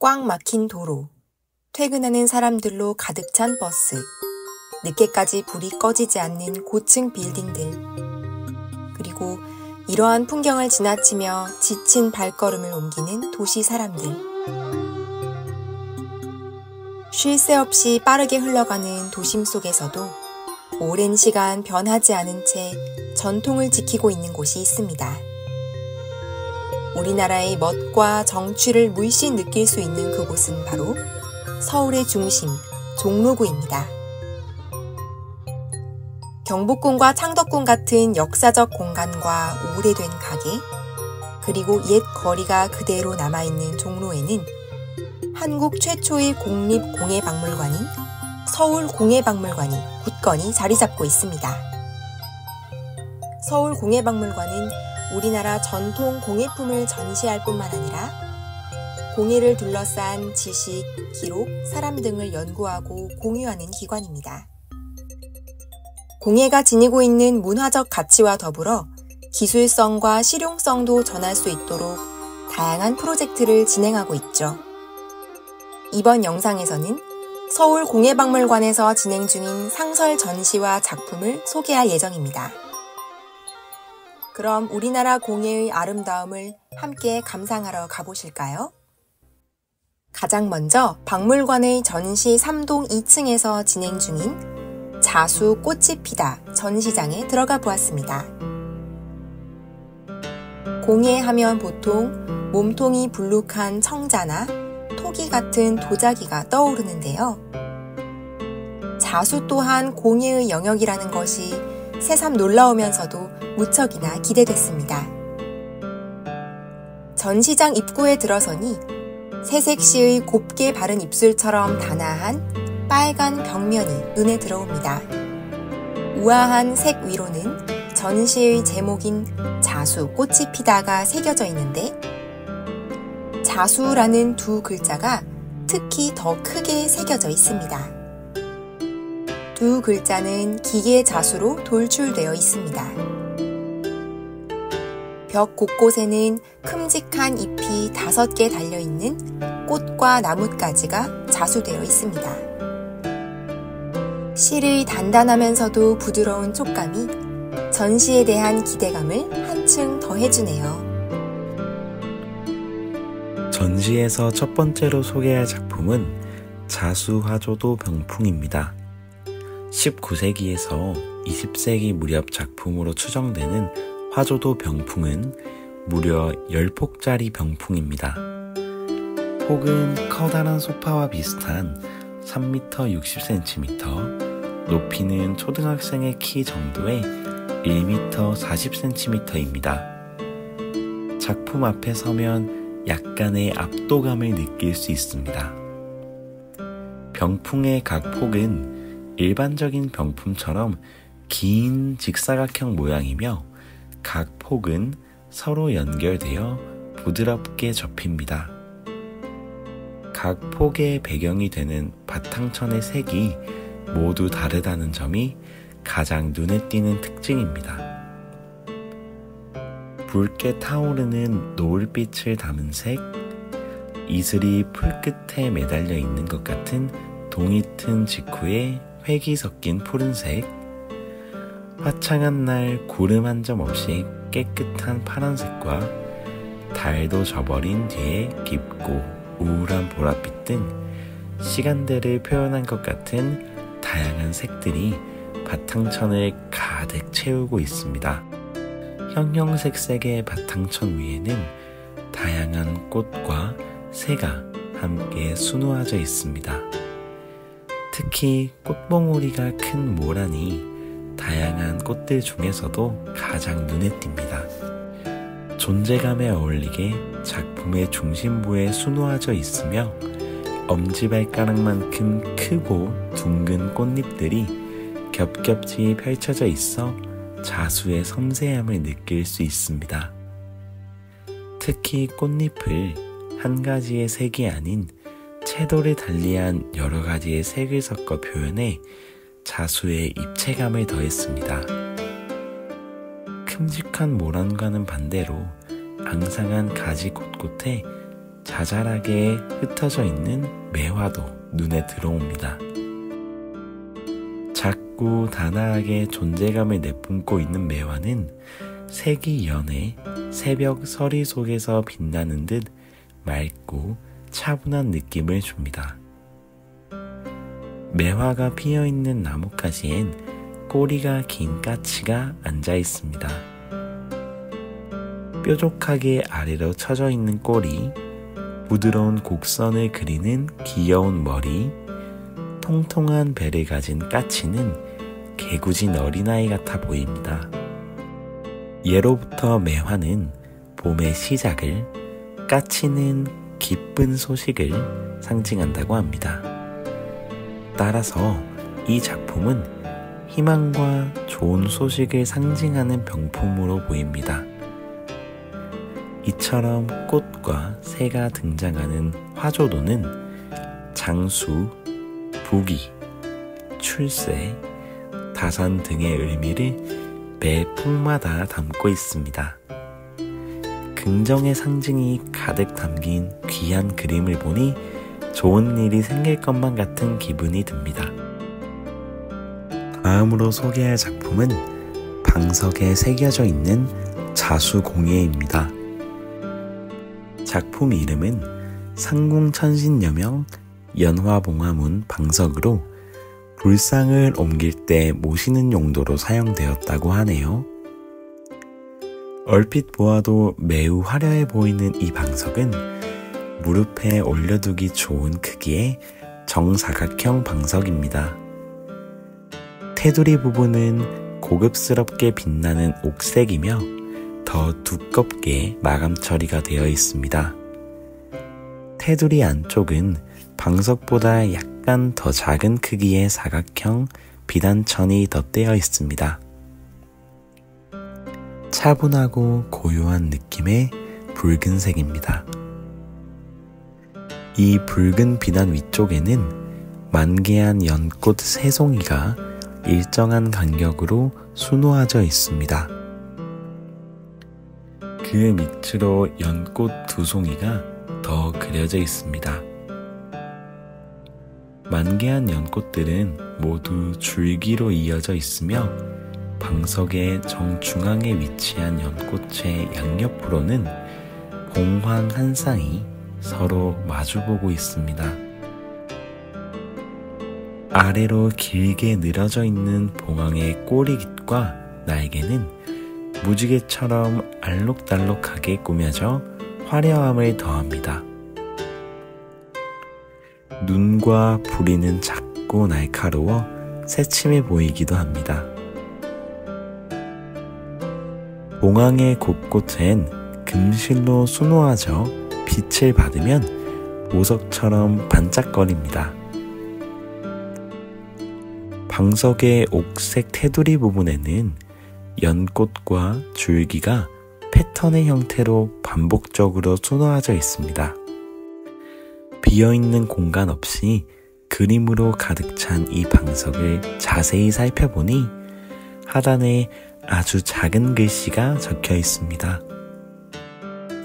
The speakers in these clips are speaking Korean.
꽉 막힌 도로, 퇴근하는 사람들로 가득 찬 버스, 늦게까지 불이 꺼지지 않는 고층 빌딩들, 그리고 이러한 풍경을 지나치며 지친 발걸음을 옮기는 도시 사람들. 쉴 새 없이 빠르게 흘러가는 도심 속에서도 오랜 시간 변하지 않은 채 전통을 지키고 있는 곳이 있습니다. 우리나라의 멋과 정취를 물씬 느낄 수 있는 그곳은 바로 서울의 중심, 종로구입니다. 경복궁과 창덕궁 같은 역사적 공간과 오래된 가게, 그리고 옛 거리가 그대로 남아있는 종로에는 한국 최초의 공립공예박물관인 서울공예박물관이 굳건히 자리 잡고 있습니다. 서울공예박물관은 우리나라 전통 공예품을 전시할 뿐만 아니라 공예를 둘러싼 지식, 기록, 사람 등을 연구하고 공유하는 기관입니다. 공예가 지니고 있는 문화적 가치와 더불어 기술성과 실용성도 전할 수 있도록 다양한 프로젝트를 진행하고 있죠. 이번 영상에서는 서울공예박물관에서 진행 중인 상설 전시와 작품을 소개할 예정입니다. 그럼 우리나라 공예의 아름다움을 함께 감상하러 가보실까요? 가장 먼저 박물관의 전시 3동 2층에서 진행 중인 자수 꽃이 피다 전시장에 들어가 보았습니다. 공예하면 보통 몸통이 불룩한 청자나 토기 같은 도자기가 떠오르는데요. 자수 또한 공예의 영역이라는 것이 새삼 놀라우면서도 무척이나 기대됐습니다. 전시장 입구에 들어서니 새색시의 곱게 바른 입술처럼 단아한 빨간 벽면이 눈에 들어옵니다. 우아한 색 위로는 전시의 제목인 자수 꽃이 피다가 새겨져 있는데 자수라는 두 글자가 특히 더 크게 새겨져 있습니다. 두 글자는 기계 자수로 돌출되어 있습니다. 벽 곳곳에는 큼직한 잎이 5개 달려있는 꽃과 나뭇가지가 자수되어 있습니다. 실의 단단하면서도 부드러운 촉감이 전시에 대한 기대감을 한층 더해주네요. 전시에서 첫 번째로 소개할 작품은 자수화조도 병풍입니다. 19세기에서 20세기 무렵 작품으로 추정되는 화조도 병풍은 무려 10폭짜리 병풍입니다. 폭은 커다란 소파와 비슷한 3m 60cm, 높이는 초등학생의 키 정도의 1m 40cm입니다. 작품 앞에 서면 약간의 압도감을 느낄 수 있습니다. 병풍의 각 폭은 일반적인 병품처럼 긴 직사각형 모양이며 각 폭은 서로 연결되어 부드럽게 접힙니다. 각 폭의 배경이 되는 바탕천의 색이 모두 다르다는 점이 가장 눈에 띄는 특징입니다. 붉게 타오르는 노을빛을 담은 색, 이슬이 풀끝에 매달려 있는 것 같은 동이 튼 직후에 회기 섞인 푸른색, 화창한 날 구름 한 점 없이 깨끗한 파란색과 달도 져버린 뒤에 깊고 우울한 보랏빛 등 시간들을 표현한 것 같은 다양한 색들이 바탕천을 가득 채우고 있습니다. 형형색색의 바탕천 위에는 다양한 꽃과 새가 함께 수놓아져 있습니다. 특히 꽃봉오리가 큰 모란이 다양한 꽃들 중에서도 가장 눈에 띕니다. 존재감에 어울리게 작품의 중심부에 수놓아져 있으며 엄지발가락만큼 크고 둥근 꽃잎들이 겹겹이 펼쳐져 있어 자수의 섬세함을 느낄 수 있습니다. 특히 꽃잎을 한 가지의 색이 아닌 채도를 달리한 여러 가지의 색을 섞어 표현해 자수의 입체감을 더했습니다. 큼직한 모란과는 반대로 앙상한 가지 곳곳에 자잘하게 흩어져 있는 매화도 눈에 들어옵니다. 작고 단아하게 존재감을 내뿜고 있는 매화는 색이 연해 새벽 서리 속에서 빛나는 듯 맑고 차분한 느낌을 줍니다. 매화가 피어있는 나뭇가지엔 꼬리가 긴 까치가 앉아 있습니다. 뾰족하게 아래로 처져 있는 꼬리, 부드러운 곡선을 그리는 귀여운 머리, 통통한 배를 가진 까치는 개구진 어린아이 같아 보입니다. 예로부터 매화는 봄의 시작을, 까치는 기쁜 소식을 상징한다고 합니다. 따라서 이 작품은 희망과 좋은 소식을 상징하는 병품으로 보입니다. 이처럼 꽃과 새가 등장하는 화조도는 장수, 부귀, 출세, 다산 등의 의미를 매 폭마다 담고 있습니다. 긍정의 상징이 가득 담긴 귀한 그림을 보니 좋은 일이 생길 것만 같은 기분이 듭니다. 다음으로 소개할 작품은 방석에 새겨져 있는 자수공예입니다. 작품 이름은 상궁천신여명 연화봉화문 방석으로 불상을 옮길 때 모시는 용도로 사용되었다고 하네요. 얼핏 보아도 매우 화려해 보이는 이 방석은 무릎에 올려두기 좋은 크기의 정사각형 방석입니다. 테두리 부분은 고급스럽게 빛나는 옥색이며 더 두껍게 마감 처리가 되어 있습니다. 테두리 안쪽은 방석보다 약간 더 작은 크기의 사각형 비단천이 덧대어 있습니다. 차분하고 고요한 느낌의 붉은색입니다. 이 붉은 비단 위쪽에는 만개한 연꽃 3송이가 일정한 간격으로 수놓아져 있습니다. 그 밑으로 연꽃 2송이가 더 그려져 있습니다. 만개한 연꽃들은 모두 줄기로 이어져 있으며 방석의 정중앙에 위치한 연꽃의 양옆으로는 봉황 한 쌍이 서로 마주보고 있습니다. 아래로 길게 늘어져 있는 봉황의 꼬리깃과 날개는 무지개처럼 알록달록하게 꾸며져 화려함을 더합니다. 눈과 부리는 작고 날카로워 새침해 보이기도 합니다. 봉황의 곳곳엔 금실로 수놓아져 빛을 받으면 보석처럼 반짝거립니다. 방석의 옥색 테두리 부분에는 연꽃과 줄기가 패턴의 형태로 반복적으로 수놓아져 있습니다. 비어있는 공간 없이 그림으로 가득 찬 이 방석을 자세히 살펴보니 하단에 아주 작은 글씨가 적혀 있습니다.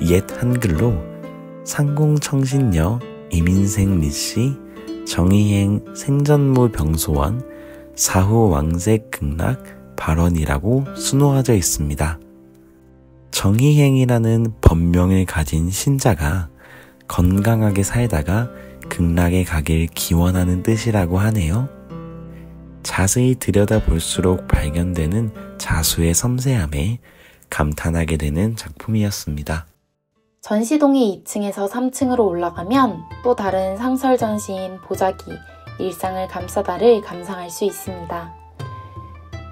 옛 한글로 상궁청신여 이민생 리씨 정희행 생전무 병소원 사후 왕색 극락 발언이라고 수놓아져 있습니다. 정희행이라는 법명을 가진 신자가 건강하게 살다가 극락에 가길 기원하는 뜻이라고 하네요. 자세히 들여다볼수록 발견되는 자수의 섬세함에 감탄하게 되는 작품이었습니다. 전시동의 2층에서 3층으로 올라가면 또 다른 상설 전시인 보자기, 일상을 감싸다를 감상할 수 있습니다.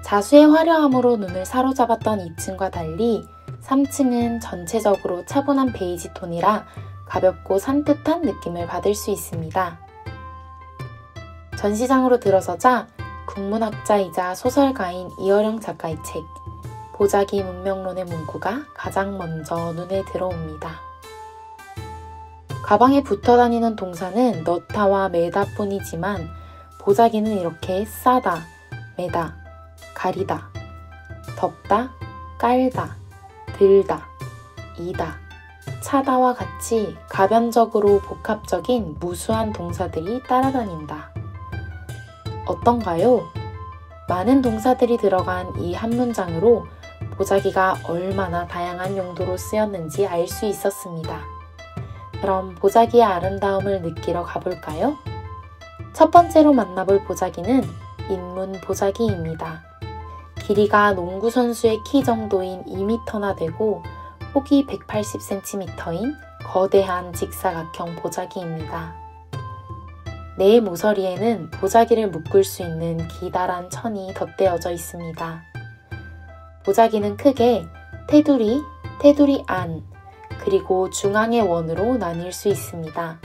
자수의 화려함으로 눈을 사로잡았던 2층과 달리 3층은 전체적으로 차분한 베이지 톤이라 가볍고 산뜻한 느낌을 받을 수 있습니다. 전시장으로 들어서자 국문학자이자 소설가인 이어령 작가의 책 보자기 문명론의 문구가 가장 먼저 눈에 들어옵니다. 가방에 붙어 다니는 동사는 넣다와 매다뿐이지만 보자기는 이렇게 싸다, 매다, 가리다, 덮다, 깔다, 들다, 이다, 차다와 같이 가변적으로 복합적인 무수한 동사들이 따라다닌다. 어떤가요? 많은 동사들이 들어간 이 한 문장으로 보자기가 얼마나 다양한 용도로 쓰였는지 알 수 있었습니다. 그럼 보자기의 아름다움을 느끼러 가볼까요? 첫 번째로 만나볼 보자기는 인문 보자기입니다. 길이가 농구선수의 키 정도인 2m나 되고 폭이 180cm인 거대한 직사각형 보자기입니다. 네 모서리에는 보자기를 묶을 수 있는 기다란 천이 덧대어져 있습니다. 보자기는 크게 테두리, 테두리 안, 그리고 중앙의 원으로 나뉠 수 있습니다.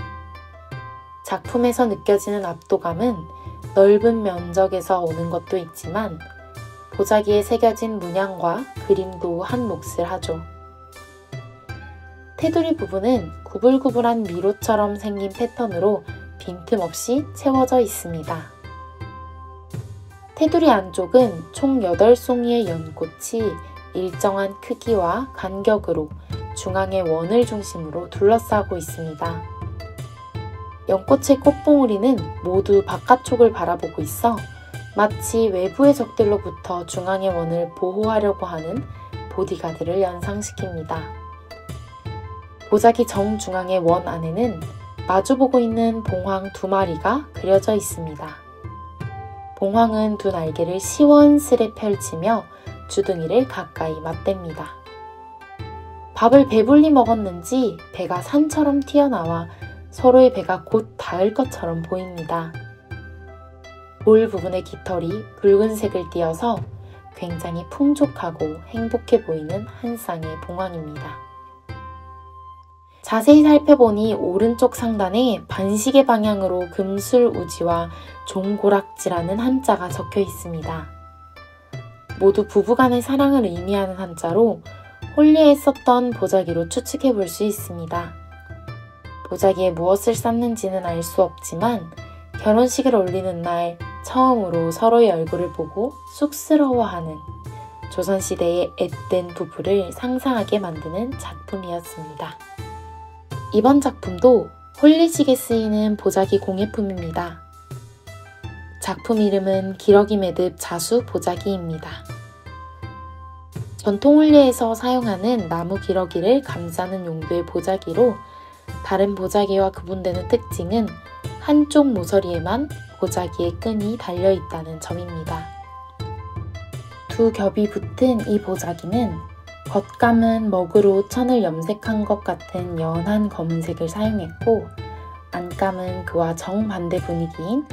작품에서 느껴지는 압도감은 넓은 면적에서 오는 것도 있지만 보자기에 새겨진 문양과 그림도 한 몫을 하죠. 테두리 부분은 구불구불한 미로처럼 생긴 패턴으로 빈틈없이 채워져 있습니다. 테두리 안쪽은 총 8송이의 연꽃이 일정한 크기와 간격으로 중앙의 원을 중심으로 둘러싸고 있습니다. 연꽃의 꽃봉오리는 모두 바깥쪽을 바라보고 있어 마치 외부의 적들로부터 중앙의 원을 보호하려고 하는 보디가드를 연상시킵니다. 보자기 정중앙의 원 안에는 마주보고 있는 봉황 2마리가 그려져 있습니다. 봉황은 두 날개를 시원스레 펼치며 주둥이를 가까이 맞댑니다. 밥을 배불리 먹었는지 배가 산처럼 튀어나와 서로의 배가 곧 닿을 것처럼 보입니다. 볼 부분의 깃털이 붉은색을 띠어서 굉장히 풍족하고 행복해 보이는 한 쌍의 봉황입니다. 자세히 살펴보니 오른쪽 상단에 반시계 방향으로 금술우지와 종고락지라는 한자가 적혀 있습니다. 모두 부부간의 사랑을 의미하는 한자로 홀리에 썼던 보자기로 추측해 볼 수 있습니다. 보자기에 무엇을 쌓는지는 알 수 없지만 결혼식을 올리는 날 처음으로 서로의 얼굴을 보고 쑥스러워하는 조선시대의 앳된 부부를 상상하게 만드는 작품이었습니다. 이번 작품도 홀리식에 쓰이는 보자기 공예품입니다. 작품 이름은 기러기 매듭 자수 보자기입니다. 전통 홀리에서 사용하는 나무 기러기를 감싸는 용도의 보자기로 다른 보자기와 구분되는 특징은 한쪽 모서리에만 보자기의 끈이 달려있다는 점입니다. 두 겹이 붙은 이 보자기는 겉감은 먹으로 천을 염색한 것 같은 연한 검은색을 사용했고 안감은 그와 정반대 분위기인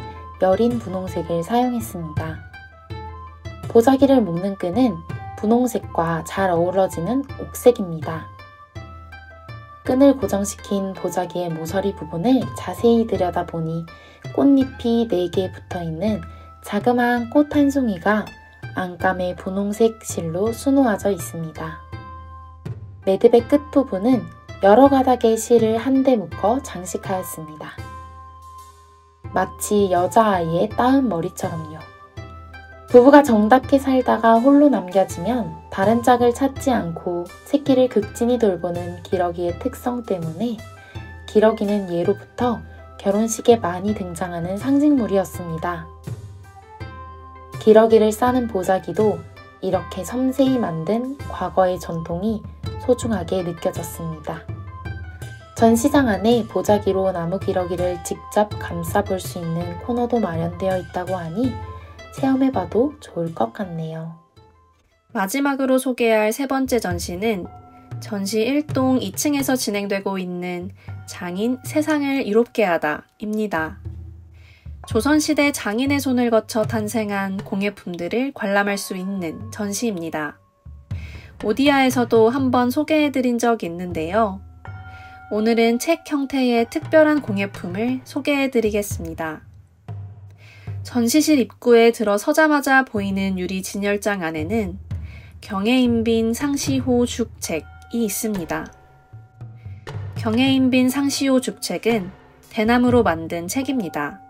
여린 분홍색을 사용했습니다. 보자기를 묶는 끈은 분홍색과 잘 어우러지는 옥색입니다. 끈을 고정시킨 보자기의 모서리 부분을 자세히 들여다보니 꽃잎이 4개 붙어있는 자그마한 꽃 한 송이가 안감의 분홍색 실로 수놓아져 있습니다. 매듭의 끝부분은 여러 가닥의 실을 한데 묶어 장식하였습니다. 마치 여자아이의 따은 머리처럼요. 부부가 정답게 살다가 홀로 남겨지면 다른 짝을 찾지 않고 새끼를 극진히 돌보는 기러기의 특성 때문에 기러기는 예로부터 결혼식에 많이 등장하는 상징물이었습니다. 기러기를 싸는 보자기도 이렇게 섬세히 만든 과거의 전통이 소중하게 느껴졌습니다. 전시장 안에 보자기로 나무 기러기를 직접 감싸볼 수 있는 코너도 마련되어 있다고 하니 체험해봐도 좋을 것 같네요. 마지막으로 소개할 세 번째 전시는 전시 1동 2층에서 진행되고 있는 장인 세상을 이롭게 하다입니다. 조선시대 장인의 손을 거쳐 탄생한 공예품들을 관람할 수 있는 전시입니다. 오디아에서도 한번 소개해드린 적이 있는데요. 오늘은 책 형태의 특별한 공예품을 소개해드리겠습니다. 전시실 입구에 들어서자마자 보이는 유리 진열장 안에는 경혜인빈 상시호 죽책이 있습니다. 경혜인빈 상시호 죽책은 대나무로 만든 책입니다.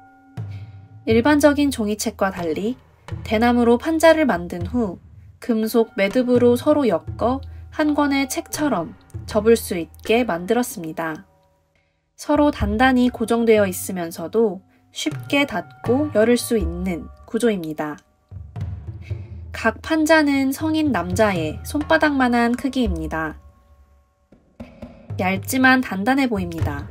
일반적인 종이책과 달리 대나무로 판자를 만든 후 금속 매듭으로 서로 엮어 한 권의 책처럼 접을 수 있게 만들었습니다. 서로 단단히 고정되어 있으면서도 쉽게 닫고 열을 수 있는 구조입니다. 각 판자는 성인 남자의 손바닥만한 크기입니다. 얇지만 단단해 보입니다.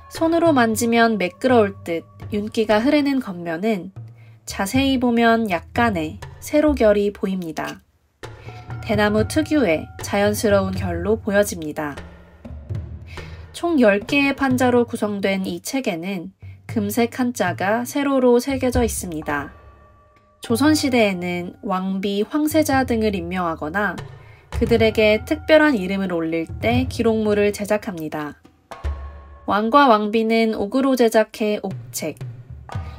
손으로 만지면 매끄러울 듯 윤기가 흐르는 겉면은 자세히 보면 약간의 세로결이 보입니다. 대나무 특유의 자연스러운 결로 보여집니다. 총 10개의 판자로 구성된 이 책에는 금색 한자가 세로로 새겨져 있습니다. 조선시대에는 왕비, 황세자 등을 임명하거나 그들에게 특별한 이름을 올릴 때 기록물을 제작합니다. 왕과 왕비는 옥으로 제작해 옥책,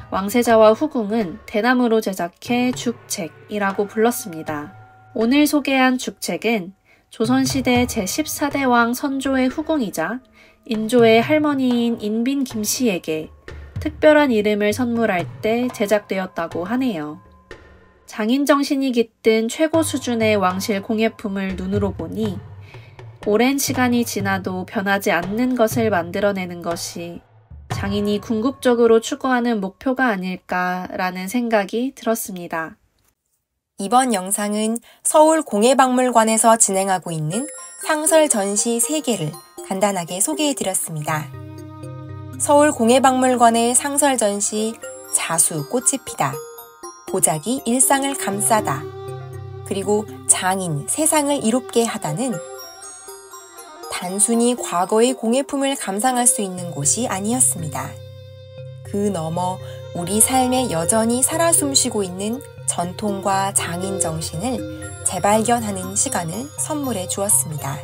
왕세자와 후궁은 대나무로 제작해 죽책이라고 불렀습니다. 오늘 소개한 죽책은 조선시대 제14대 왕 선조의 후궁이자 인조의 할머니인 인빈 김씨에게 특별한 이름을 선물할 때 제작되었다고 하네요. 장인 정신이 깃든 최고 수준의 왕실 공예품을 눈으로 보니 오랜 시간이 지나도 변하지 않는 것을 만들어내는 것이 장인이 궁극적으로 추구하는 목표가 아닐까라는 생각이 들었습니다. 이번 영상은 서울공예박물관에서 진행하고 있는 상설 전시 3개를 간단하게 소개해드렸습니다. 서울공예박물관의 상설 전시 자수 꽃이 피다, 보자기 일상을 감싸다, 그리고 장인 세상을 이롭게 하다는 단순히 과거의 공예품을 감상할 수 있는 곳이 아니었습니다. 그 너머 우리 삶에 여전히 살아 숨쉬고 있는 전통과 장인 정신을 재발견하는 시간을 선물해 주었습니다.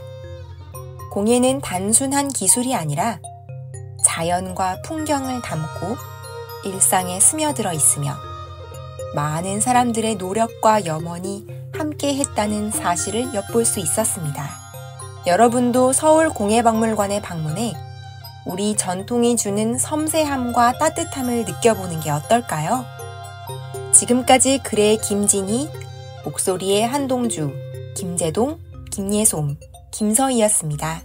공예는 단순한 기술이 아니라 자연과 풍경을 담고 일상에 스며들어 있으며 많은 사람들의 노력과 염원이 함께 했다는 사실을 엿볼 수 있었습니다. 여러분도 서울공예박물관에 방문해 우리 전통이 주는 섬세함과 따뜻함을 느껴보는 게 어떨까요? 지금까지 글의 김진희, 목소리의 한동주, 김재동, 김예솜, 김서희였습니다.